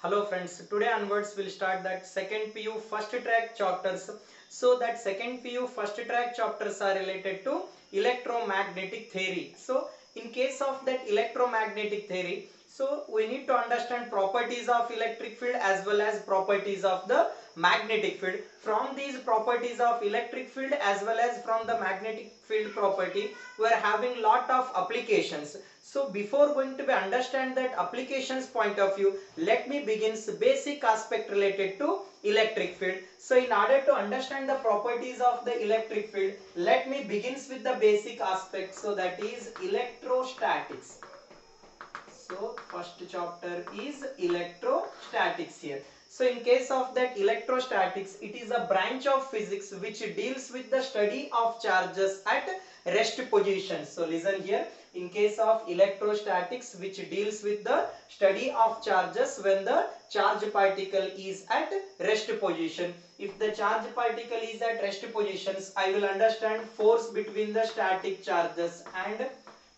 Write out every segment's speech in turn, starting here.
Hello friends, today onwards we'll start that second PU first track chapters. So that second PU first track chapters are related to electromagnetic theory. So in case of that electromagnetic theory, so we need to understand properties of electric field as well as properties of the magnetic field. From these properties of electric field as well as from the magnetic field property, we are having lot of applications. So before going to be understand that applications point of view, let me begin basic aspect related to electric field. So in order to understand the properties of the electric field, let me begins with the basic aspect. So that is electrostatics. So first chapter is electrostatics here. So in case of that electrostatics, it is a branch of physics which deals with the study of charges at rest positions. So listen here, in case of electrostatics which deals with the study of charges when the charge particle is at rest position. If the charge particle is at rest positions, I will understand force between the static charges and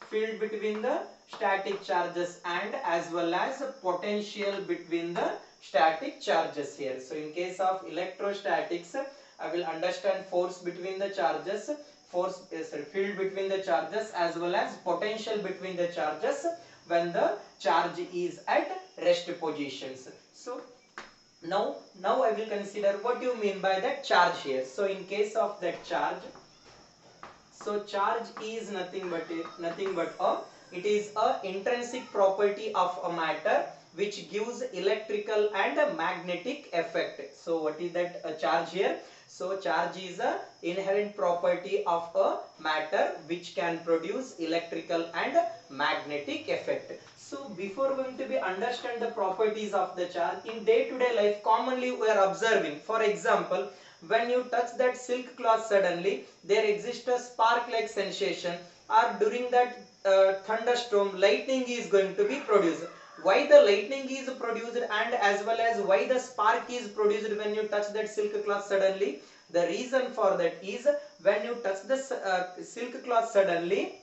field between the static charges and as well as potential between the static charges here. So in case of electrostatics, I will understand force between the charges, field between the charges as well as potential between the charges when the charge is at rest positions. So now I will consider what you mean by that charge here. So in case of that charge, so charge is nothing but it is a intrinsic property of a matter which gives electrical and a magnetic effect. So what is that charge here? So charge is a inherent property of a matter which can produce electrical and magnetic effect. So before going to be understand the properties of the charge, in day-to-day life commonly we are observing, for example, when you touch that silk cloth suddenly, there exists a spark-like sensation, or during that thunderstorm, lightning is going to be produced. Why the lightning is produced and as well as why the spark is produced when you touch that silk cloth suddenly? The reason for that is when you touch the silk cloth suddenly,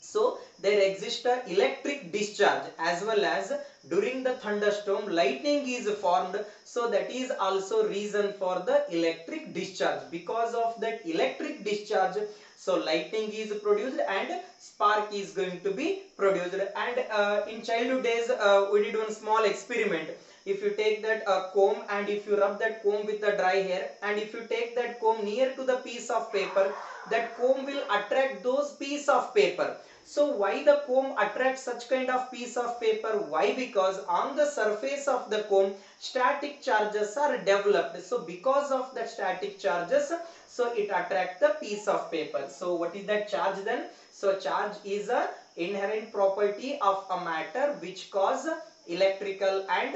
so there exists a electric discharge as well as during the thunderstorm lightning is formed. So that is also reason for the electric discharge. Because of that electric discharge, so lightning is produced and spark is going to be produced. And in childhood days we did one small experiment. If you take that comb and if you rub that comb with the dry hair, and if you take that comb near to the piece of paper, that comb will attract those piece of paper. So why the comb attracts such kind of piece of paper? Why? Because on the surface of the comb static charges are developed. So because of the static charges, so it attracts the piece of paper. So what is that charge then? So charge is a inherent property of a matter which cause electrical and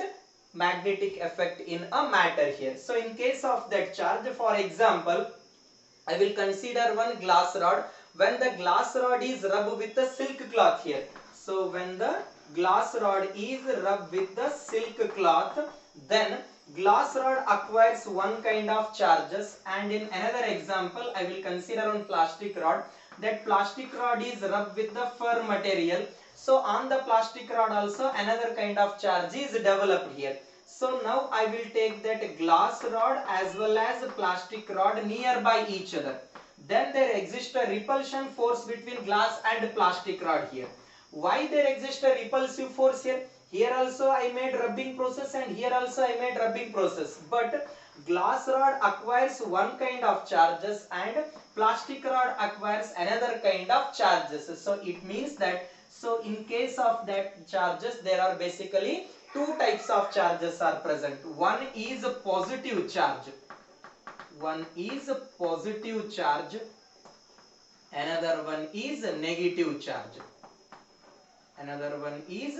magnetic effect in a matter here. So in case of that charge, for example, I will consider one glass rod. When the glass rod is rubbed with the silk cloth here, so when the glass rod is rubbed with the silk cloth, then glass rod acquires one kind of charges. And in another example, I will consider one plastic rod. That plastic rod is rubbed with the fur material. So on the plastic rod also another kind of charge is developed here. So now I will take that glass rod as well as plastic rod nearby each other. Then there exists a repulsion force between glass and plastic rod here. Why there exists a repulsive force here? Here also I made rubbing process and here also I made rubbing process. But glass rod acquires one kind of charges and plastic rod acquires another kind of charges. So it means that, so in case of that charges, there are basically two types of charges are present. One is a positive charge. One is a positive charge. Another one is a negative charge. Another one is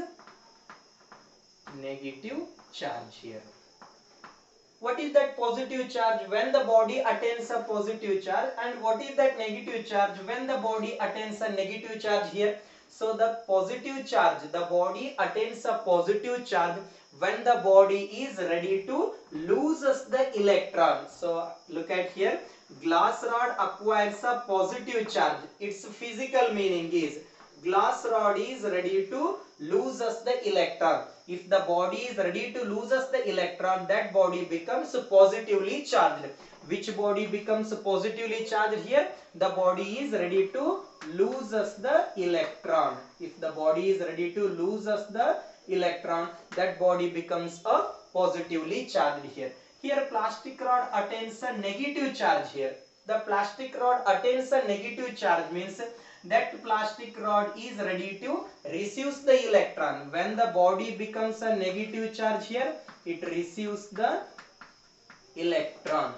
negative charge here. What is that positive charge? When the body attains a positive charge. And what is that negative charge? When the body attains a negative charge here. So the positive charge, the body attains a positive charge when the body is ready to loses the electron. So look at here, glass rod acquires a positive charge. Its physical meaning is glass rod is ready to lose us the electron. If the body is ready to lose us the electron, that body becomes positively charged. Which body becomes positively charged here? The body is ready to lose us the electron. If the body is ready to lose us the electron, that body becomes a positively charged here. Here plastic rod attains a negative charge here. The plastic rod attains a negative charge means that plastic rod is ready to receive the electron. When the body becomes a negative charge here, it receives the electron.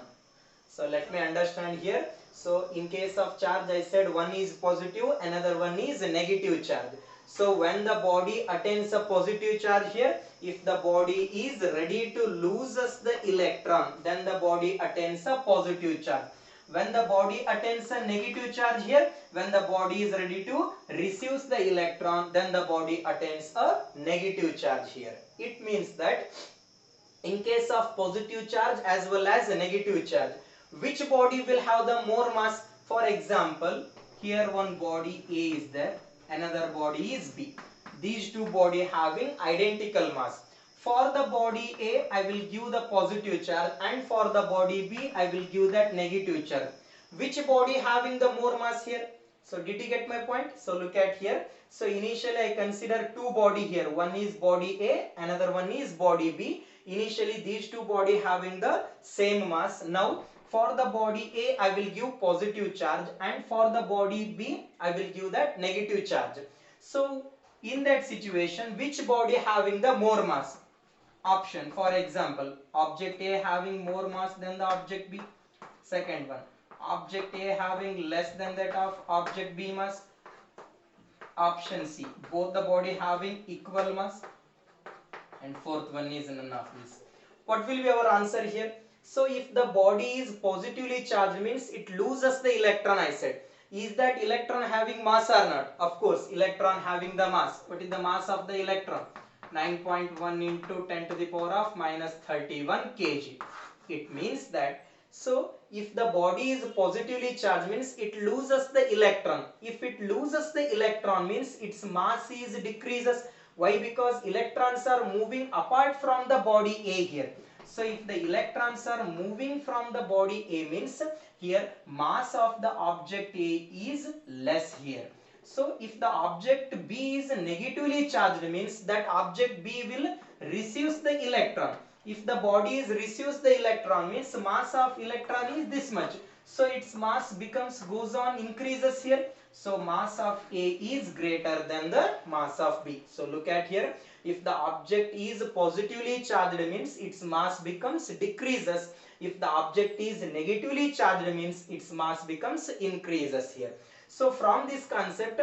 So let me understand here. So in case of charge, I said one is positive, another one is negative charge. So when the body attains a positive charge here, if the body is ready to lose us the electron, then the body attains a positive charge. When the body attains a negative charge here, when the body is ready to receive the electron, then the body attains a negative charge here. It means that in case of positive charge as well as a negative charge, which body will have the more mass? For example, here one body A is there, another body is B. These two bodies having identical mass. For the body A, I will give the positive charge, and for the body B, I will give that negative charge. Which body having the more mass here? So did you get my point? So look at here. So initially I consider two body here. One is body A, another one is body B. Initially these two body having the same mass. Now for the body A, I will give positive charge, and for the body B, I will give that negative charge. So in that situation, which body having the more mass? Option, for example, object A having more mass than the object B. Second one, object A having less than that of object B mass. Option C, both the body having equal mass. And fourth one is none of this. What will be our answer here? So if the body is positively charged means it loses the electron, I said. Is that electron having mass or not? Of course, electron having the mass. What is the mass of the electron? 9.1 into 10 to the power of minus 31 kg. It means that, so if the body is positively charged means it loses the electron. If it loses the electron means its mass is decreases. Why? Because electrons are moving apart from the body A here. So if the electrons are moving from the body A means here mass of the object A is less here. So if the object B is negatively charged means that object B will receive the electron. If the body is receives the electron means mass of electron is this much. So its mass goes on increases here. So mass of A is greater than the mass of B. So look at here. If the object is positively charged means its mass becomes decreases. If the object is negatively charged means its mass becomes increases here. So from this concept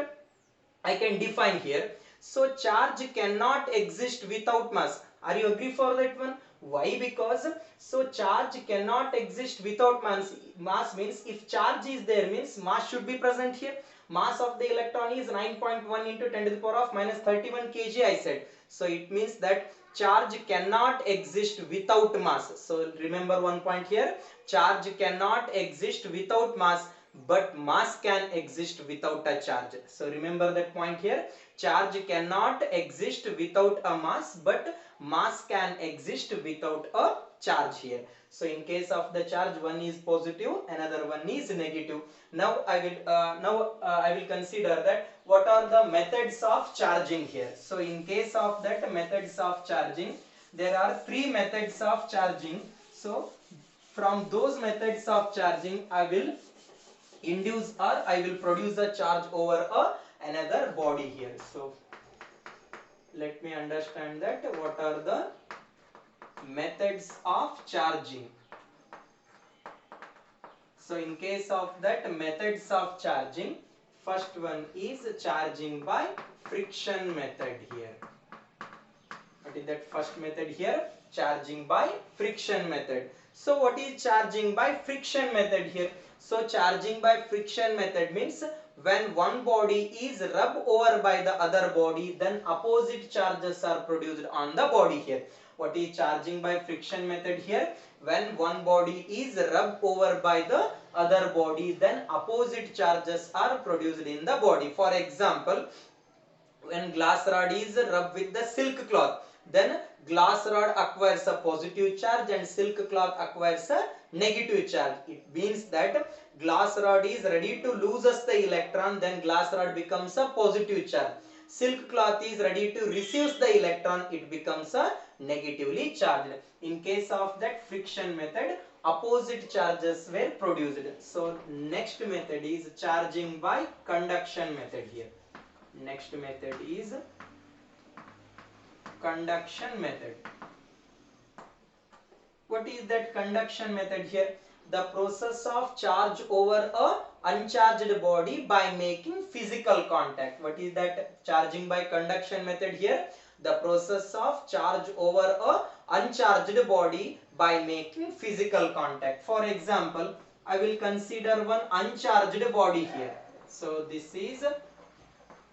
I can define here. So charge cannot exist without mass. Are you agree for that one? Why? Because so charge cannot exist without mass. Mass means if charge is there means mass should be present here. Mass of the electron is 9.1 into 10 to the power of minus 31 kg, I said. So it means that charge cannot exist without mass. So remember one point here. Charge cannot exist without mass, but mass can exist without a charge. So remember that point here. Charge cannot exist without a mass, but mass can exist without a charge here. So in case of the charge, one is positive, another one is negative. Now I will consider that what are the methods of charging here. So in case of that methods of charging, there are three methods of charging. So from those methods of charging, I will induce or I will produce a charge over another body here. So let me understand that what are the methods of charging. So in case of that methods of charging, first one is charging by friction method here. What is that first method here? Charging by friction method. So what is charging by friction method here? So charging by friction method means when one body is rubbed over by the other body, then opposite charges are produced on the body here. What is charging by friction method here? When one body is rubbed over by the other body, then opposite charges are produced in the body. For example, when glass rod is rubbed with the silk cloth, then glass rod acquires a positive charge and silk cloth acquires a negative charge. It means that glass rod is ready to loses the electron, then glass rod becomes a positive charge. Silk cloth is ready to receive the electron, it becomes a negatively charged. In case of that friction method, opposite charges were produced. So next method is charging by conduction method here. Next method is conduction method. What is that conduction method here? The process of charge over a uncharged body by making physical contact. What is that charging by conduction method here? The process of charge over a uncharged body by making physical contact. For example, I will consider one uncharged body here. So this is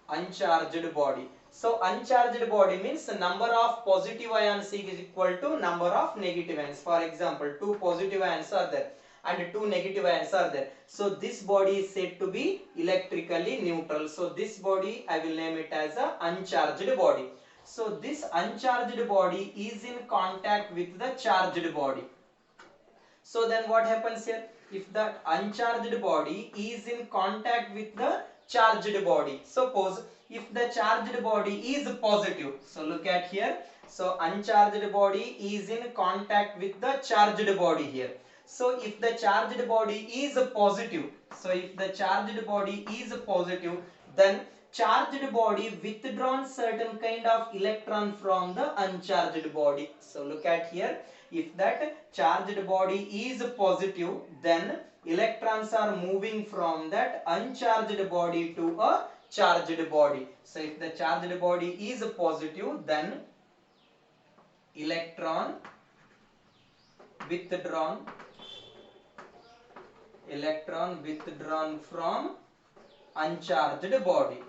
uncharged body. So uncharged body means number of positive ions is equal to number of negative ions. For example, 2 positive ions are there and 2 negative ions are there. So this body is said to be electrically neutral. So this body I will name it as a uncharged body. So this uncharged body is in contact with the charged body. So then what happens here? If that uncharged body is in contact with the charged body, suppose if the charged body is positive, so look at here, so uncharged body is in contact with the charged body here. So if the charged body is positive, so if the charged body is positive, then charged body withdrawn certain kind of electron from the uncharged body. So look at here, if that charged body is positive, then electrons are moving from that uncharged body to a charged body. So if the charged body is positive, then electron withdrawn from uncharged body.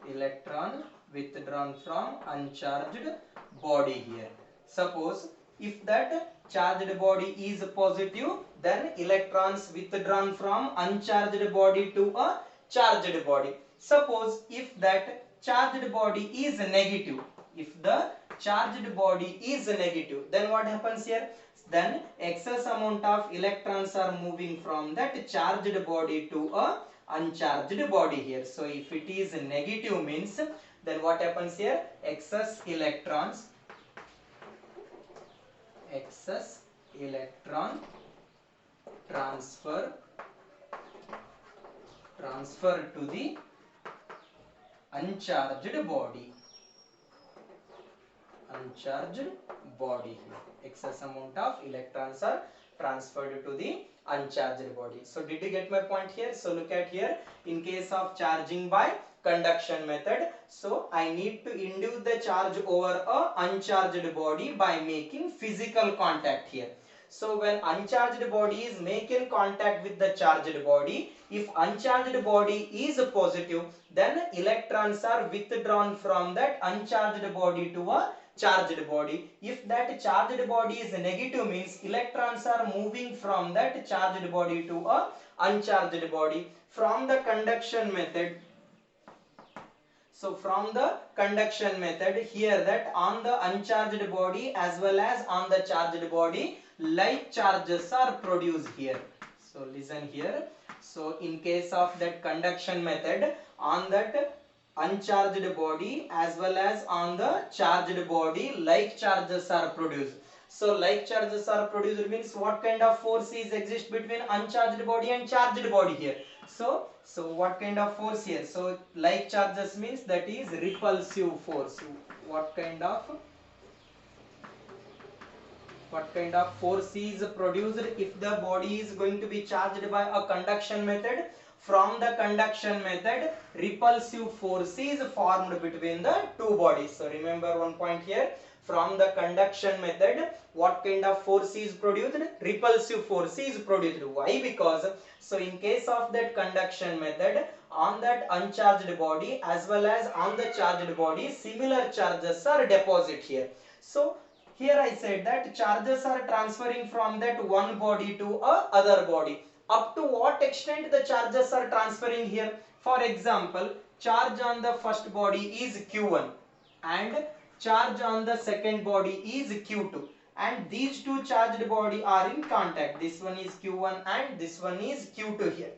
Electron withdrawn from uncharged body here. Suppose if that charged body is positive, then electrons withdrawn from uncharged body to a charged body. Suppose if that charged body is negative, if the charged body is negative, then what happens here? Then excess amount of electrons are moving from that charged body to a uncharged body here. So if it is negative means, then what happens here? Excess electron transfer to the uncharged body. Excess amount of electrons are transferred to the uncharged body. So did you get my point here? So look at here, in case of charging by conduction method, so I need to induce the charge over a uncharged body by making physical contact here. So when uncharged body is making contact with the charged body, if uncharged body is positive, then electrons are withdrawn from that uncharged body to a charged body. If that charged body is negative means electrons are moving from that charged body to a uncharged body. From the conduction method, so from the conduction method here, that on the uncharged body as well as on the charged body, like charges are produced here. So listen here. So in case of that conduction method, on that uncharged body as well as on the charged body, like charges are produced. So like charges are produced means what kind of force is exist between uncharged body and charged body here? So what kind of force here? So like charges means that is repulsive force. What kind of force is produced if the body is going to be charged by a conduction method? From the conduction method, repulsive force is formed between the two bodies. So remember one point here, from the conduction method, what kind of force is produced? Repulsive force is produced. Why? Because so in case of that conduction method, on that uncharged body as well as on the charged body, similar charges are deposited here. So here I said that charges are transferring from that one body to a other body. Up to what extent the charges are transferring here? For example, charge on the first body is Q1 and charge on the second body is Q2, and these two charged body are in contact. This one is Q1 and this one is Q2 here.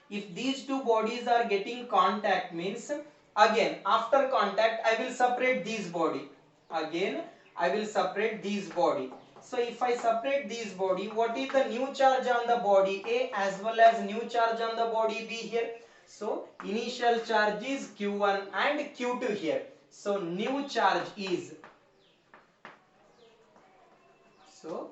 If these two bodies are getting contact means, again after contact I will separate these body. Again I will separate these body. So if I separate these body, what is the new charge on the body A as well as new charge on the body B here? So initial charge is Q1 and Q2 here. So new charge is, so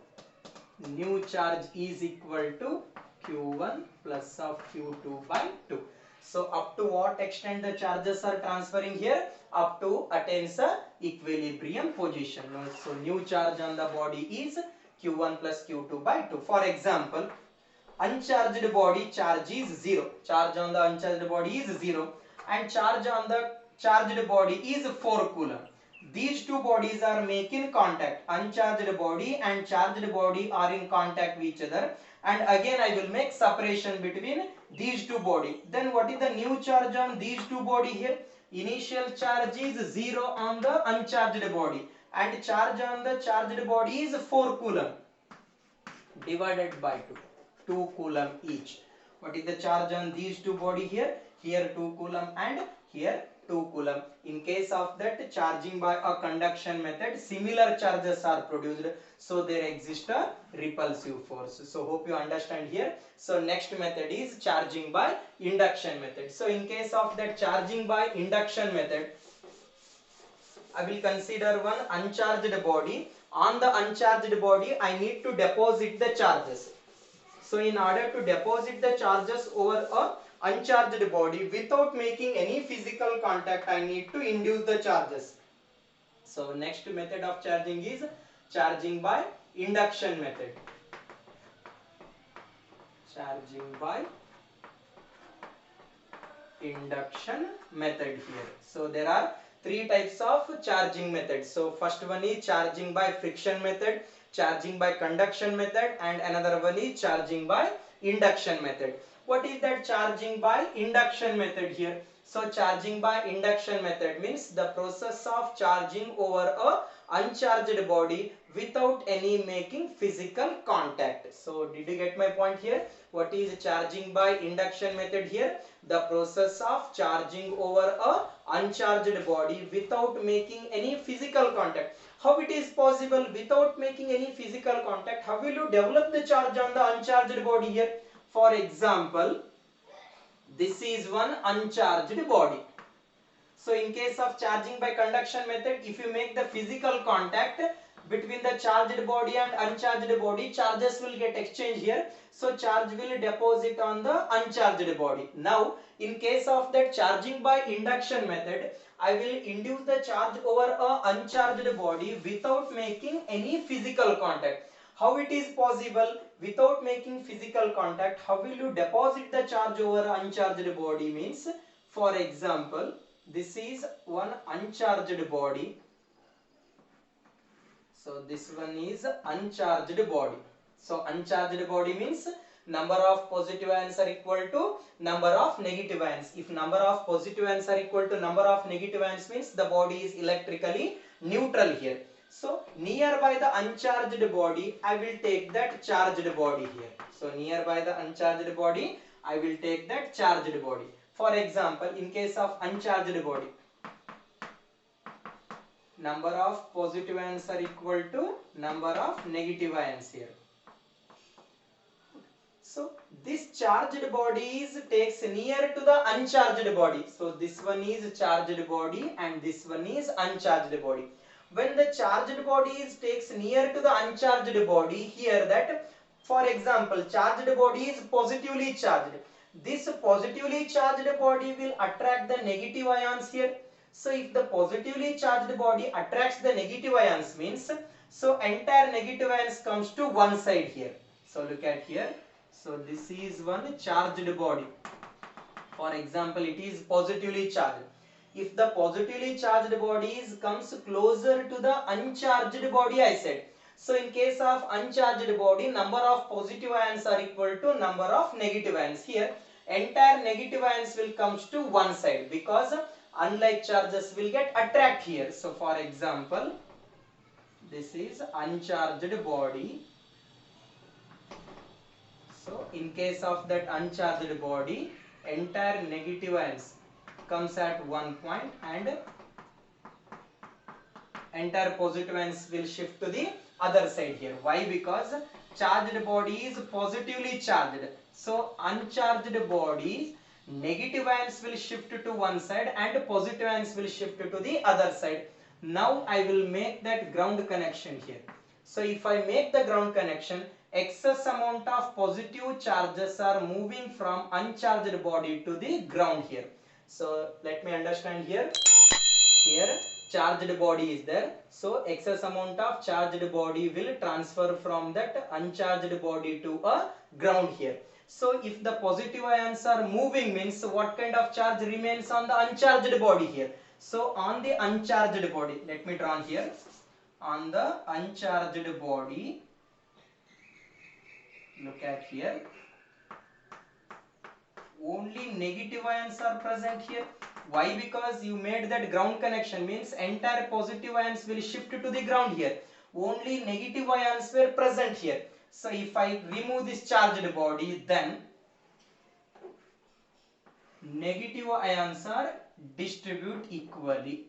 new charge is equal to Q1 plus of Q2 by 2. So up to what extent the charges are transferring here? Up to attains a equilibrium position. So new charge on the body is Q1 plus Q2 by 2. For example, uncharged body charge is 0. Charge on the uncharged body is 0 and charge on the charged body is 4 coulomb. These two bodies are making contact. Uncharged body and charged body are in contact with each other, and again I will make separation between these two body. Then what is the new charge on these two body here? Initial charge is 0 on the uncharged body and charge on the charged body is 4 coulomb divided by 2. 2 coulomb each. What is the charge on these two body here? Here 2 coulomb and here 2 coulomb. In case of that charging by a conduction method, similar charges are produced, so there exists a repulsive force. So hope you understand here. So next method is charging by induction method. So in case of that charging by induction method, I will consider one uncharged body. On the uncharged body I need to deposit the charges. So in order to deposit the charges over a uncharged body without making any physical contact, I need to induce the charges. So next method of charging is charging by induction method. Charging by induction method here. So there are three types of charging methods. So first one is charging by friction method, charging by conduction method, and another one is charging by induction method. What is that charging by induction method here? So charging by induction method means the process of charging over a uncharged body without any making physical contact. So did you get my point here? What is charging by induction method here? The process of charging over a uncharged body without making any physical contact. How it is possible without making any physical contact? How will you develop the charge on the uncharged body here? For example, this is one uncharged body. So in case of charging by conduction method, if you make the physical contact between the charged body and uncharged body, charges will get exchanged here. So charge will deposit on the uncharged body. Now in case of that charging by induction method, I will induce the charge over a uncharged body without making any physical contact. How it is possible without making physical contact? How will you deposit the charge over uncharged body means, for example, this is one uncharged body. So this one is uncharged body. So uncharged body means number of positive ions are equal to number of negative ions. If number of positive ions are equal to number of negative ions means the body is electrically neutral here. So nearby the uncharged body, I will take that charged body here. So nearby the uncharged body, I will take that charged body. For example, in case of uncharged body, number of positive ions are equal to number of negative ions here. So this charged body takes near to the uncharged body. So this one is charged body and this one is uncharged body. When the charged body takes near to the uncharged body, here that, for example, charged body is positively charged. This positively charged body will attract the negative ions here. So if the positively charged body attracts the negative ions means, so entire negative ions comes to one side here. So look at here. So this is one charged body. For example, it is positively charged. If the positively charged body comes closer to the uncharged body, I said. So in case of uncharged body, number of positive ions are equal to number of negative ions here. entire negative ions will comes to one side, because unlike charges will get attract here. So for example, this is uncharged body. So in case of that uncharged body, entire negative ions comes at one point and entire positive ions will shift to the other side here. Why? Because charged body is positively charged. So uncharged bodies, negative ions will shift to one side and positive ions will shift to the other side. Now I will make that ground connection here. So if I make the ground connection, excess amount of positive charges are moving from uncharged body to the ground here. So let me understand here. Here charged body is there, so excess amount of charged body will transfer from that uncharged body to a ground here. So if the positive ions are moving, means what kind of charge remains on the uncharged body here? So on the uncharged body, let me draw here. On the uncharged body, look at here, only negative ions are present here. Why? Because you made that ground connection, means entire positive ions will shift to the ground here. Only negative ions were present here. So if I remove this charged body, then negative ions are distributed equally.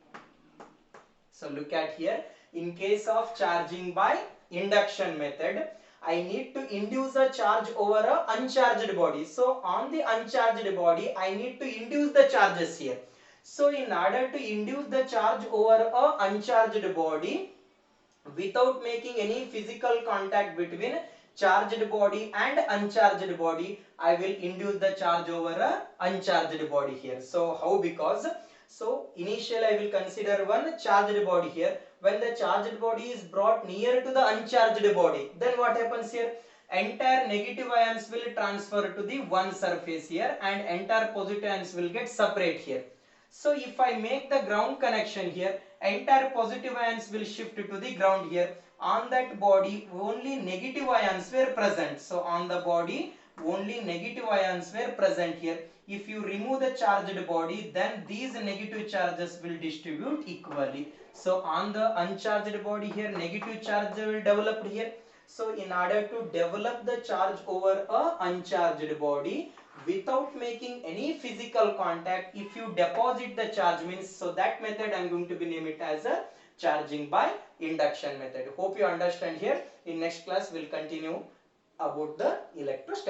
So look at here, in case of charging by induction method, I need to induce a charge over a uncharged body. So on the uncharged body, I need to induce the charges here. So in order to induce the charge over a uncharged body, without making any physical contact between charged body and uncharged body, I will induce the charge over a uncharged body here. So how? Because so initially I will consider one charged body here. When the charged body is brought near to the uncharged body, then what happens here? Entire negative ions will transfer to the one surface here and entire positive ions will get separate here. So if I make the ground connection here, entire positive ions will shift to the ground here. On that body only negative ions were present. So on the body only negative ions were present here. If you remove the charged body, then these negative charges will distribute equally. So on the uncharged body here, negative charge will develop here. So in order to develop the charge over a uncharged body without making any physical contact, if you deposit the charge, means, so that method I am going to be name it as a charging by induction method. Hope you understand here. In next class we will continue about the electrostatic.